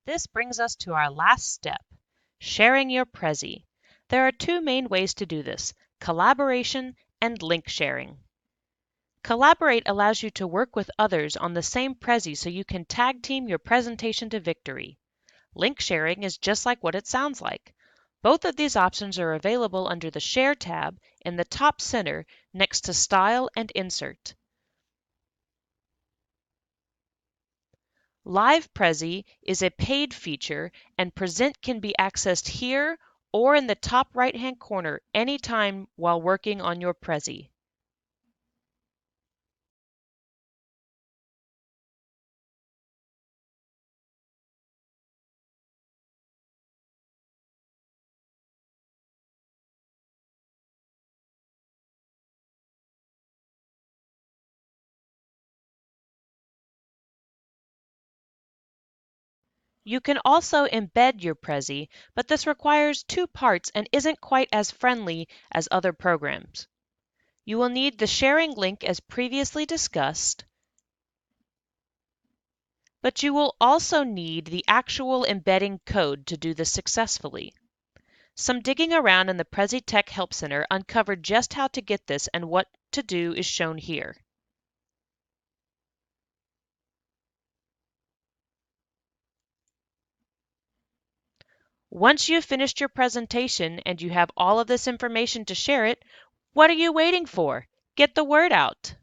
This brings us to our last step, sharing your Prezi. There are two main ways to do this, collaboration and link sharing. Collaborate allows you to work with others on the same Prezi so you can tag team your presentation to victory. Link sharing is just like what it sounds like. Both of these options are available under the Share tab in the top center next to Style and Insert. Live Prezi is a paid feature, and Present can be accessed here or in the top right-hand corner anytime while working on your Prezi. You can also embed your Prezi, but this requires two parts and isn't quite as friendly as other programs. You will need the sharing link as previously discussed, but you will also need the actual embedding code to do this successfully. Some digging around in the Prezi Tech Help Center uncovered just how to get this, and what to do is shown here. Once you've finished your presentation and you have all of this information to share it, what are you waiting for? Get the word out!